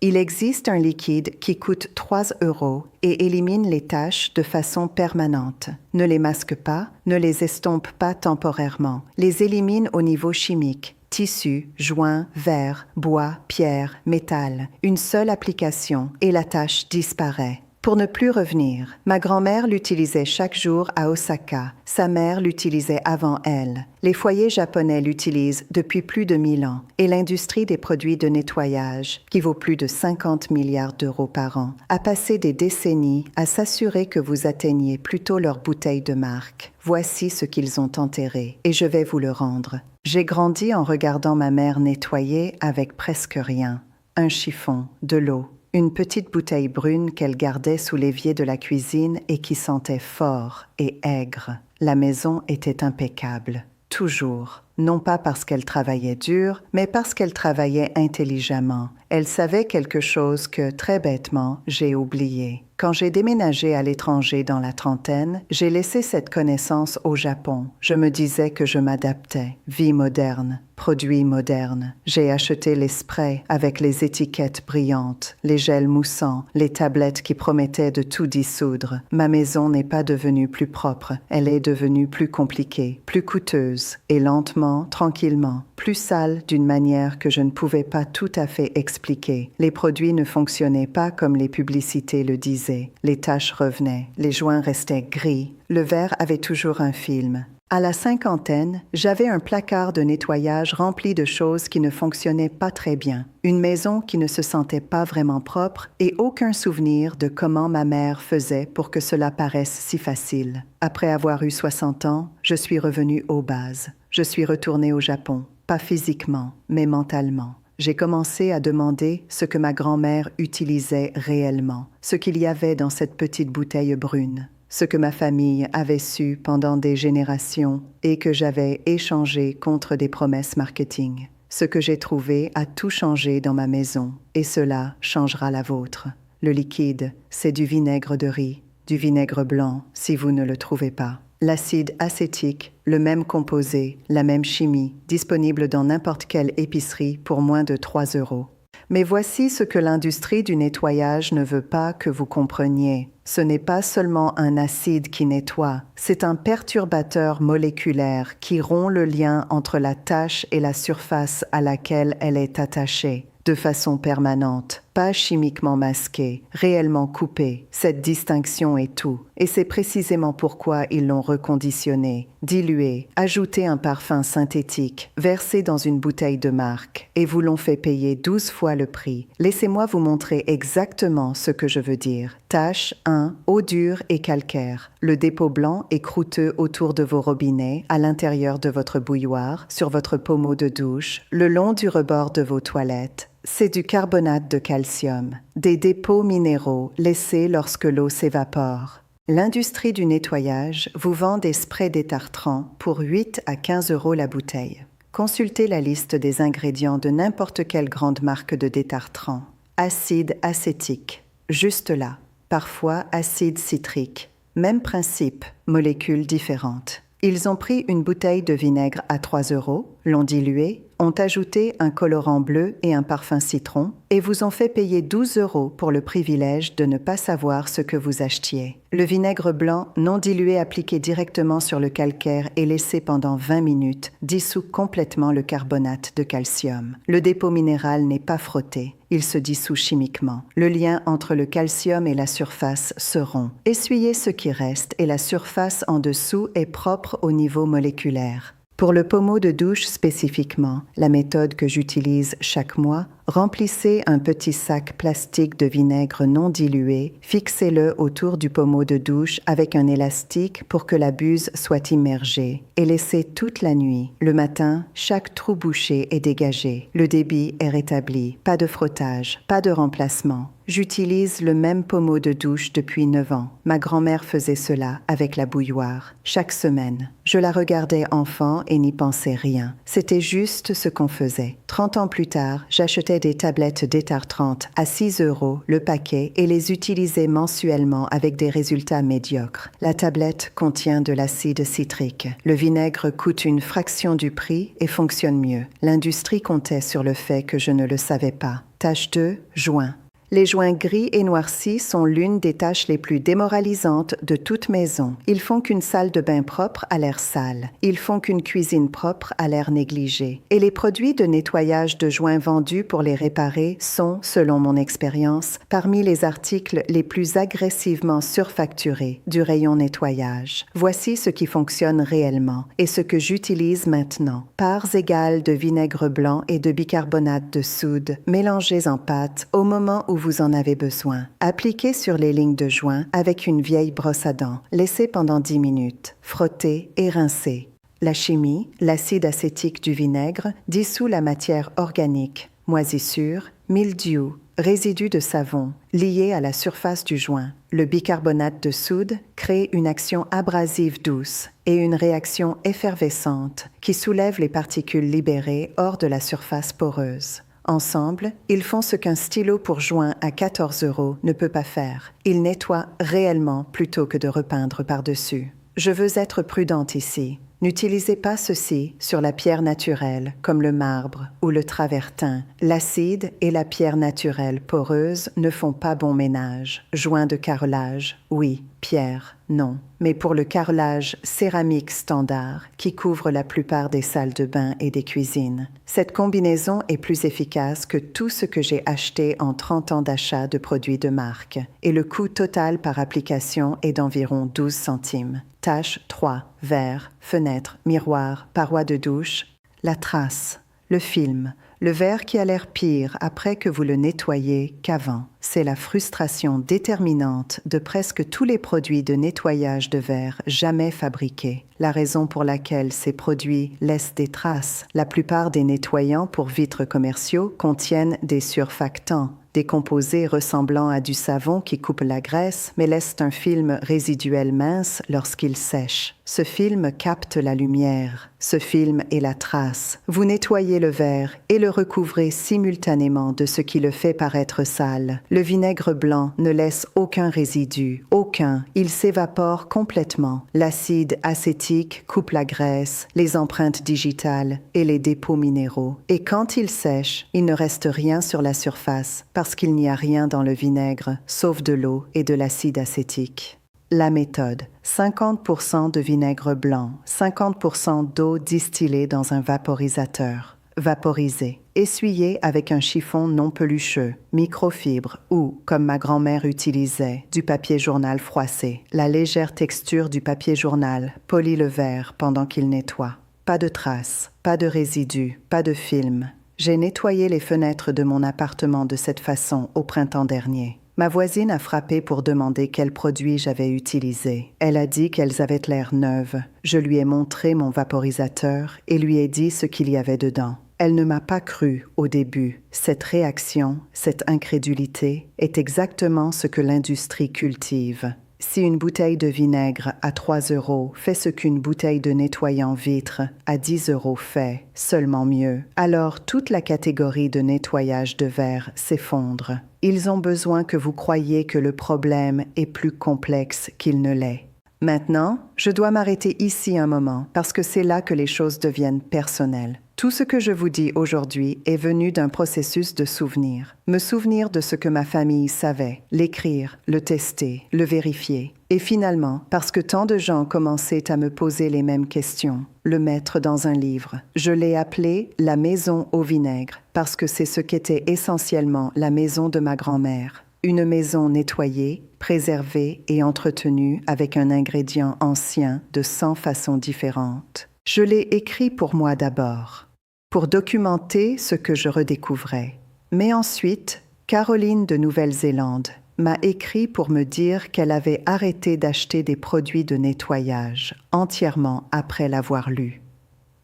Il existe un liquide qui coûte 3 € et élimine les taches de façon permanente. Ne les masque pas, ne les estompe pas temporairement. Les élimine au niveau chimique. Tissu, joint, verre, bois, pierre, métal. Une seule application et la tache disparaît. Pour ne plus revenir, ma grand-mère l'utilisait chaque jour à Osaka. Sa mère l'utilisait avant elle. Les foyers japonais l'utilisent depuis plus de 1000 ans et l'industrie des produits de nettoyage, qui vaut plus de 50 milliards d'euros par an, a passé des décennies à s'assurer que vous atteigniez plutôt leur bouteille de marque. Voici ce qu'ils ont enterré et je vais vous le rendre. J'ai grandi en regardant ma mère nettoyer avec presque rien. Un chiffon, de l'eau. Une petite bouteille brune qu'elle gardait sous l'évier de la cuisine et qui sentait fort et aigre. La maison était impeccable. Toujours. Non pas parce qu'elle travaillait dur, mais parce qu'elle travaillait intelligemment. Elle savait quelque chose que, très bêtement, j'ai oublié. Quand j'ai déménagé à l'étranger dans la trentaine, j'ai laissé cette connaissance au Japon. Je me disais que je m'adaptais. Vie moderne, produits modernes. J'ai acheté les sprays avec les étiquettes brillantes, les gels moussants, les tablettes qui promettaient de tout dissoudre. Ma maison n'est pas devenue plus propre, elle est devenue plus compliquée, plus coûteuse, et lentement, tranquillement, plus sale d'une manière que je ne pouvais pas tout à fait expliquer. Les produits ne fonctionnaient pas comme les publicités le disaient. Les taches revenaient, les joints restaient gris, le verre avait toujours un film. À la cinquantaine, j'avais un placard de nettoyage rempli de choses qui ne fonctionnaient pas très bien, une maison qui ne se sentait pas vraiment propre et aucun souvenir de comment ma mère faisait pour que cela paraisse si facile. Après avoir eu 60 ans, je suis revenue aux bases. Je suis retournée au Japon, pas physiquement, mais mentalement. J'ai commencé à demander ce que ma grand-mère utilisait réellement, ce qu'il y avait dans cette petite bouteille brune, ce que ma famille avait su pendant des générations et que j'avais échangé contre des promesses marketing. Ce que j'ai trouvé a tout changé dans ma maison et cela changera la vôtre. Le liquide, c'est du vinaigre de riz, du vinaigre blanc si vous ne le trouvez pas. L'acide acétique, le même composé, la même chimie, disponible dans n'importe quelle épicerie pour moins de 3 €. Mais voici ce que l'industrie du nettoyage ne veut pas que vous compreniez. Ce n'est pas seulement un acide qui nettoie, c'est un perturbateur moléculaire qui rompt le lien entre la tache et la surface à laquelle elle est attachée, de façon permanente, pas chimiquement masquée, réellement coupée. Cette distinction est tout. Et c'est précisément pourquoi ils l'ont reconditionné, dilué, ajouté un parfum synthétique, versé dans une bouteille de marque, et vous l'ont fait payer 12 fois le prix. Laissez-moi vous montrer exactement ce que je veux dire. Tache 1, eau dure et calcaire. Le dépôt blanc est croûteux autour de vos robinets, à l'intérieur de votre bouilloire, sur votre pommeau de douche, le long du rebord de vos toilettes. C'est du carbonate de calcium, des dépôts minéraux laissés lorsque l'eau s'évapore. L'industrie du nettoyage vous vend des sprays détartrants pour 8 à 15 € la bouteille. Consultez la liste des ingrédients de n'importe quelle grande marque de détartrant. Acide acétique, juste là. Parfois acide citrique. Même principe, molécules différentes. Ils ont pris une bouteille de vinaigre à 3 €, l'ont dilué, ont ajouté un colorant bleu et un parfum citron et vous ont fait payer 12 € pour le privilège de ne pas savoir ce que vous achetiez. Le vinaigre blanc non dilué appliqué directement sur le calcaire et laissé pendant 20 minutes dissout complètement le carbonate de calcium. Le dépôt minéral n'est pas frotté, il se dissout chimiquement. Le lien entre le calcium et la surface se rompt. Essuyez ce qui reste et la surface en dessous est propre au niveau moléculaire. Pour le pommeau de douche spécifiquement, la méthode que j'utilise chaque mois, remplissez un petit sac plastique de vinaigre non dilué, fixez-le autour du pommeau de douche avec un élastique pour que la buse soit immergée et laissez toute la nuit. Le matin, chaque trou bouché est dégagé, le débit est rétabli, pas de frottage, pas de remplacement. J'utilise le même pommeau de douche depuis 9 ans. Ma grand-mère faisait cela avec la bouilloire, chaque semaine. Je la regardais enfant et n'y pensais rien. C'était juste ce qu'on faisait. 30 ans plus tard, j'achetais des tablettes détartrantes à 6 € le paquet et les utilisais mensuellement avec des résultats médiocres. La tablette contient de l'acide citrique. Le vinaigre coûte une fraction du prix et fonctionne mieux. L'industrie comptait sur le fait que je ne le savais pas. Tâche 2. Joints. Les joints gris et noircis sont l'une des tâches les plus démoralisantes de toute maison. Ils font qu'une salle de bain propre a l'air sale. Ils font qu'une cuisine propre a l'air négligée. Et les produits de nettoyage de joints vendus pour les réparer sont, selon mon expérience, parmi les articles les plus agressivement surfacturés du rayon nettoyage. Voici ce qui fonctionne réellement et ce que j'utilise maintenant. Parts égales de vinaigre blanc et de bicarbonate de soude mélangés en pâte au moment où vous en avez besoin. Appliquez sur les lignes de joint avec une vieille brosse à dents. Laissez pendant 10 minutes. Frottez et rincez. La chimie, l'acide acétique du vinaigre, dissout la matière organique, moisissure, mildiou, résidus de savon liés à la surface du joint. Le bicarbonate de soude crée une action abrasive douce et une réaction effervescente qui soulève les particules libérées hors de la surface poreuse. Ensemble, ils font ce qu'un stylo pour joint à 14 € ne peut pas faire. Ils nettoient réellement plutôt que de repeindre par-dessus. Je veux être prudente ici. N'utilisez pas ceci sur la pierre naturelle, comme le marbre ou le travertin. L'acide et la pierre naturelle poreuse ne font pas bon ménage. Joint de carrelage, oui. Pierre, non. Mais pour le carrelage céramique standard, qui couvre la plupart des salles de bain et des cuisines, cette combinaison est plus efficace que tout ce que j'ai acheté en 30 ans d'achat de produits de marque. Et le coût total par application est d'environ 12 centimes. Tâche 3. Verre, fenêtre, miroir, paroi de douche. La trace, le film, le verre qui a l'air pire après que vous le nettoyez qu'avant. C'est la frustration déterminante de presque tous les produits de nettoyage de verre jamais fabriqués. La raison pour laquelle ces produits laissent des traces. La plupart des nettoyants pour vitres commerciaux contiennent des surfactants, des composés ressemblant à du savon qui coupe la graisse mais laissent un film résiduel mince lorsqu'il sèche. Ce film capte la lumière. Ce film est la trace. Vous nettoyez le verre et le recouvrez simultanément de ce qui le fait paraître sale. Le vinaigre blanc ne laisse aucun résidu, aucun. Il s'évapore complètement. L'acide acétique coupe la graisse, les empreintes digitales et les dépôts minéraux. Et quand il sèche, il ne reste rien sur la surface parce qu'il n'y a rien dans le vinaigre, sauf de l'eau et de l'acide acétique. La méthode. 50% de vinaigre blanc, 50% d'eau distillée dans un vaporisateur. Vaporiser. Essuyer avec un chiffon non pelucheux, microfibre ou, comme ma grand-mère utilisait, du papier journal froissé. La légère texture du papier journal polit le verre pendant qu'il nettoie. Pas de traces, pas de résidus, pas de film. J'ai nettoyé les fenêtres de mon appartement de cette façon au printemps dernier. Ma voisine a frappé pour demander quels produits j'avais utilisés. Elle a dit qu'elles avaient l'air neuves. Je lui ai montré mon vaporisateur et lui ai dit ce qu'il y avait dedans. Elle ne m'a pas cru au début. Cette réaction, cette incrédulité, est exactement ce que l'industrie cultive. Si une bouteille de vinaigre à 3 € fait ce qu'une bouteille de nettoyant vitre à 10 € fait, seulement mieux, alors toute la catégorie de nettoyage de verre s'effondre. Ils ont besoin que vous croyiez que le problème est plus complexe qu'il ne l'est. Maintenant, je dois m'arrêter ici un moment parce que c'est là que les choses deviennent personnelles. Tout ce que je vous dis aujourd'hui est venu d'un processus de souvenir. Me souvenir de ce que ma famille savait, l'écrire, le tester, le vérifier. Et finalement, parce que tant de gens commençaient à me poser les mêmes questions, le mettre dans un livre. Je l'ai appelé « La maison au vinaigre » parce que c'est ce qu'était essentiellement la maison de ma grand-mère. Une maison nettoyée, préservée et entretenue avec un ingrédient ancien de 100 façons différentes. Je l'ai écrit pour moi d'abord, pour documenter ce que je redécouvrais. Mais ensuite, Caroline de Nouvelle-Zélande m'a écrit pour me dire qu'elle avait arrêté d'acheter des produits de nettoyage entièrement après l'avoir lu,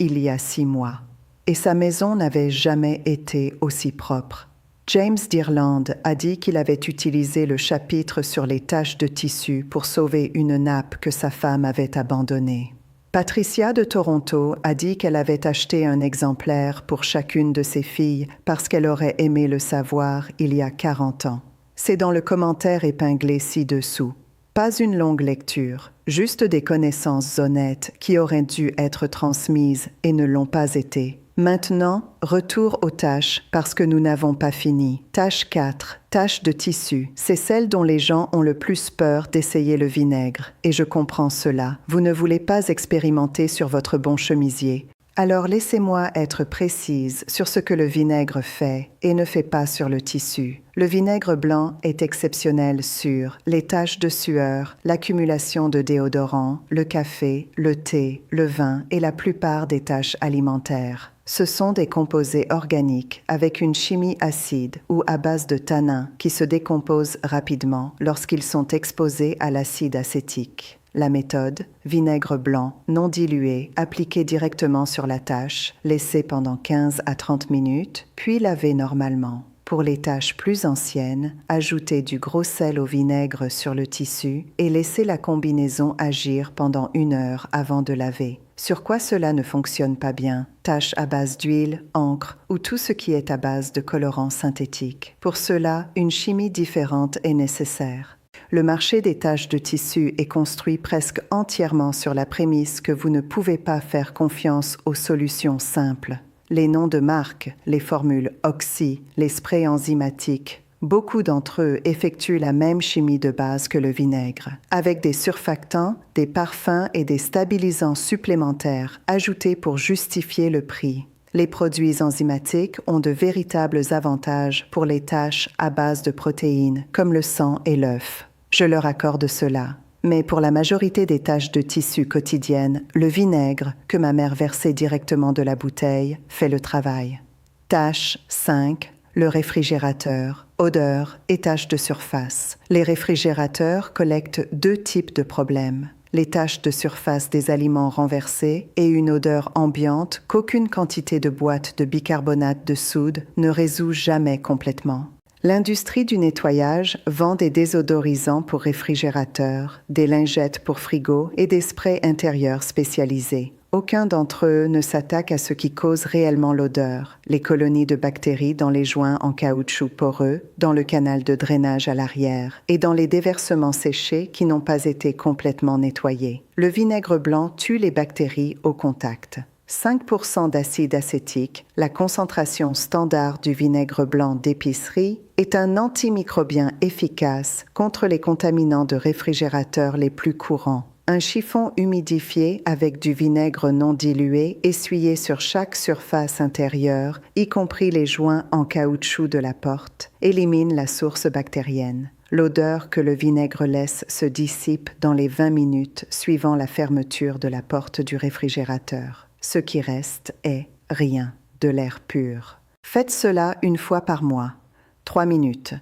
il y a 6 mois. Et sa maison n'avait jamais été aussi propre. James d'Irlande a dit qu'il avait utilisé le chapitre sur les taches de tissu pour sauver une nappe que sa femme avait abandonnée. Patricia de Toronto a dit qu'elle avait acheté un exemplaire pour chacune de ses filles parce qu'elle aurait aimé le savoir il y a 40 ans. C'est dans le commentaire épinglé ci-dessous. Pas une longue lecture, juste des connaissances honnêtes qui auraient dû être transmises et ne l'ont pas été. Maintenant, retour aux tâches parce que nous n'avons pas fini. Tâche 4. Tâche de tissu. C'est celle dont les gens ont le plus peur d'essayer le vinaigre. Et je comprends cela. Vous ne voulez pas expérimenter sur votre bon chemisier. Alors laissez-moi être précise sur ce que le vinaigre fait et ne fait pas sur le tissu. Le vinaigre blanc est exceptionnel sur les taches de sueur, l'accumulation de déodorant, le café, le thé, le vin et la plupart des taches alimentaires. Ce sont des composés organiques avec une chimie acide ou à base de tanins qui se décomposent rapidement lorsqu'ils sont exposés à l'acide acétique. La méthode, vinaigre blanc non dilué, appliqué directement sur la tache, laissé pendant 15 à 30 minutes, puis lavé normalement. Pour les taches plus anciennes, ajoutez du gros sel au vinaigre sur le tissu et laissez la combinaison agir pendant 1 heure avant de laver. Sur quoi cela ne fonctionne pas bien? Taches à base d'huile, encre ou tout ce qui est à base de colorants synthétiques. Pour cela, une chimie différente est nécessaire. Le marché des taches de tissu est construit presque entièrement sur la prémisse que vous ne pouvez pas faire confiance aux solutions simples. Les noms de marque, les formules Oxy, les sprays enzymatiques, beaucoup d'entre eux effectuent la même chimie de base que le vinaigre, avec des surfactants, des parfums et des stabilisants supplémentaires ajoutés pour justifier le prix. Les produits enzymatiques ont de véritables avantages pour les taches à base de protéines, comme le sang et l'œuf. Je leur accorde cela. Mais pour la majorité des taches de tissu quotidiennes, le vinaigre, que ma mère versait directement de la bouteille, fait le travail. Tâche 5. Le réfrigérateur, odeur et taches de surface. Les réfrigérateurs collectent 2 types de problèmes. Les taches de surface des aliments renversés et une odeur ambiante qu'aucune quantité de boîte de bicarbonate de soude ne résout jamais complètement. L'industrie du nettoyage vend des désodorisants pour réfrigérateurs, des lingettes pour frigo et des sprays intérieurs spécialisés. Aucun d'entre eux ne s'attaque à ce qui cause réellement l'odeur, les colonies de bactéries dans les joints en caoutchouc poreux, dans le canal de drainage à l'arrière et dans les déversements séchés qui n'ont pas été complètement nettoyés. Le vinaigre blanc tue les bactéries au contact. 5% d'acide acétique, la concentration standard du vinaigre blanc d'épicerie, est un antimicrobien efficace contre les contaminants de réfrigérateur les plus courants. Un chiffon humidifié avec du vinaigre non dilué essuyé sur chaque surface intérieure, y compris les joints en caoutchouc de la porte, élimine la source bactérienne. L'odeur que le vinaigre laisse se dissipe dans les 20 minutes suivant la fermeture de la porte du réfrigérateur. Ce qui reste est rien, de l'air pur. Faites cela 1 fois par mois. 3 minutes.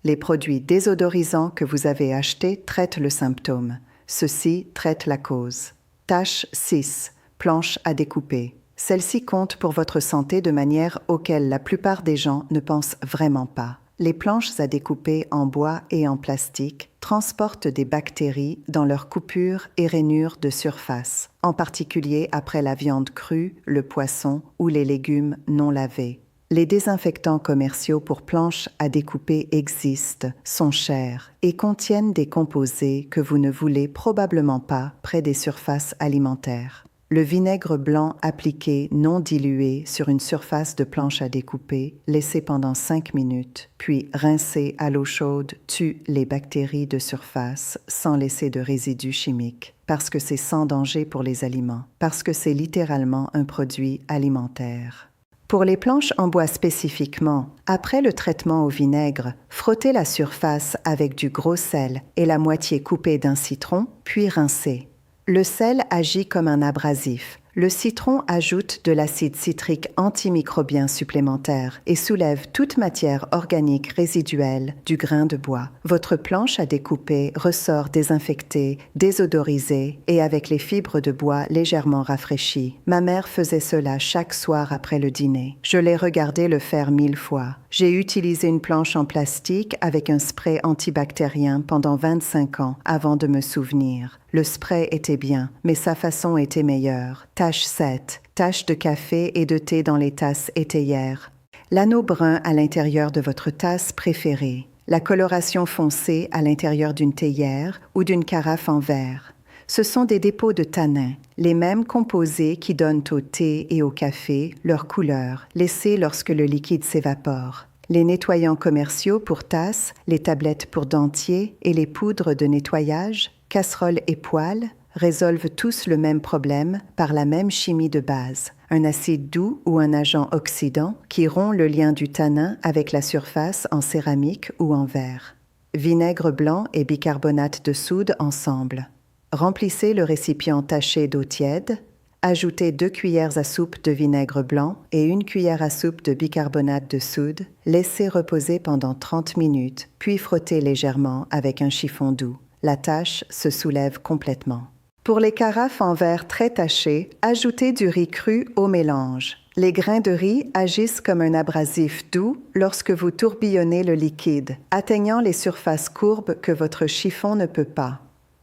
Les produits désodorisants que vous avez achetés traitent le symptôme. Ceux-ci traitent la cause. Tâche 6. Planche à découper. Celle-ci compte pour votre santé de manière auquel la plupart des gens ne pensent vraiment pas. Les planches à découper en bois et en plastique transportent des bactéries dans leurs coupures et rainures de surface, en particulier après la viande crue, le poisson ou les légumes non lavés. Les désinfectants commerciaux pour planches à découper existent, sont chers et contiennent des composés que vous ne voulez probablement pas près des surfaces alimentaires. Le vinaigre blanc appliqué non dilué sur une surface de planche à découper, laissé pendant 5 minutes, puis rincé à l'eau chaude, tue les bactéries de surface sans laisser de résidus chimiques, parce que c'est sans danger pour les aliments, parce que c'est littéralement un produit alimentaire. Pour les planches en bois spécifiquement, après le traitement au vinaigre, frottez la surface avec du gros sel et la moitié coupée d'un citron, puis rincez. Le sel agit comme un abrasif. Le citron ajoute de l'acide citrique antimicrobien supplémentaire et soulève toute matière organique résiduelle du grain de bois. Votre planche à découper ressort désinfectée, désodorisée et avec les fibres de bois légèrement rafraîchies. Ma mère faisait cela chaque soir après le dîner. Je l'ai regardé le faire 1000 fois. J'ai utilisé une planche en plastique avec un spray antibactérien pendant 25 ans avant de me souvenir. Le spray était bien, mais sa façon était meilleure. Tâche 7. Taches de café et de thé dans les tasses étayères. L'anneau brun à l'intérieur de votre tasse préférée. La coloration foncée à l'intérieur d'une théière ou d'une carafe en verre. Ce sont des dépôts de tanins, les mêmes composés qui donnent au thé et au café leur couleur, laissée lorsque le liquide s'évapore. Les nettoyants commerciaux pour tasses, les tablettes pour dentiers et les poudres de nettoyage, casseroles et poêles résolvent tous le même problème par la même chimie de base. Un acide doux ou un agent oxydant qui rompt le lien du tanin avec la surface en céramique ou en verre. Vinaigre blanc et bicarbonate de soude ensemble. Remplissez le récipient taché d'eau tiède. Ajoutez 2 cuillères à soupe de vinaigre blanc et 1 cuillère à soupe de bicarbonate de soude. Laissez reposer pendant 30 minutes, puis frottez légèrement avec un chiffon doux. La tache se soulève complètement. Pour les carafes en verre très tachées, ajoutez du riz cru au mélange. Les grains de riz agissent comme un abrasif doux lorsque vous tourbillonnez le liquide, atteignant les surfaces courbes que votre chiffon ne peut pas.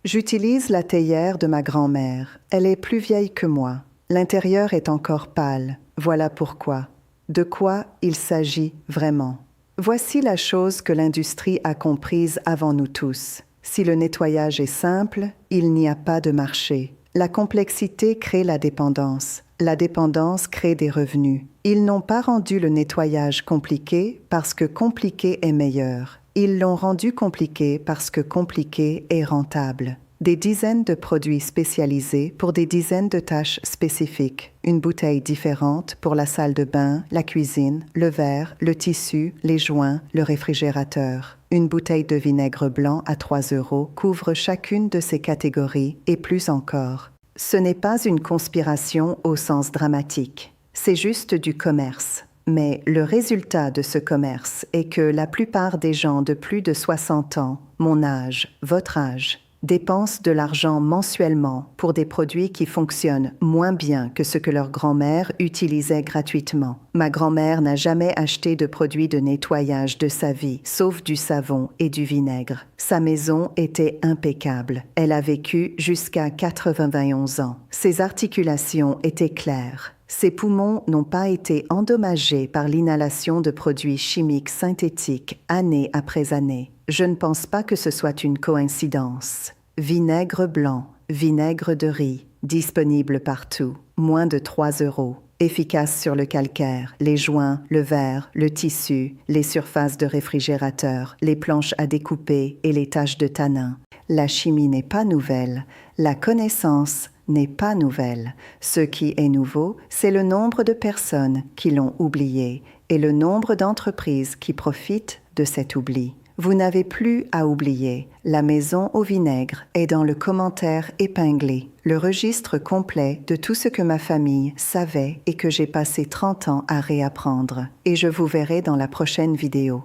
J'utilise la théière de ma grand-mère. Elle est plus vieille que moi. L'intérieur est encore pâle. Voilà pourquoi. De quoi il s'agit vraiment. Voici la chose que l'industrie a comprise avant nous tous. Si le nettoyage est simple, il n'y a pas de marché. La complexité crée la dépendance. La dépendance crée des revenus. Ils n'ont pas rendu le nettoyage compliqué parce que compliqué est meilleur. Ils l'ont rendu compliqué parce que compliqué est rentable. Des dizaines de produits spécialisés pour des dizaines de tâches spécifiques. Une bouteille différente pour la salle de bain, la cuisine, le verre, le tissu, les joints, le réfrigérateur. Une bouteille de vinaigre blanc à 3 € couvre chacune de ces catégories et plus encore. Ce n'est pas une conspiration au sens dramatique. C'est juste du commerce. Mais le résultat de ce commerce est que la plupart des gens de plus de 60 ans, mon âge, votre âge, dépensent de l'argent mensuellement pour des produits qui fonctionnent moins bien que ce que leur grand-mère utilisait gratuitement. Ma grand-mère n'a jamais acheté de produits de nettoyage de sa vie, sauf du savon et du vinaigre. Sa maison était impeccable. Elle a vécu jusqu'à 91 ans. Ses articulations étaient claires. Ses poumons n'ont pas été endommagés par l'inhalation de produits chimiques synthétiques année après année. Je ne pense pas que ce soit une coïncidence. Vinaigre blanc, vinaigre de riz, disponible partout, moins de 3 €. Efficace sur le calcaire, les joints, le verre, le tissu, les surfaces de réfrigérateur, les planches à découper et les taches de tanin. La chimie n'est pas nouvelle, la connaissance n'est pas nouvelle. Ce qui est nouveau, c'est le nombre de personnes qui l'ont oublié et le nombre d'entreprises qui profitent de cet oubli. Vous n'avez plus à oublier. La maison au vinaigre est dans le commentaire épinglé, le registre complet de tout ce que ma famille savait et que j'ai passé 30 ans à réapprendre. Et je vous verrai dans la prochaine vidéo.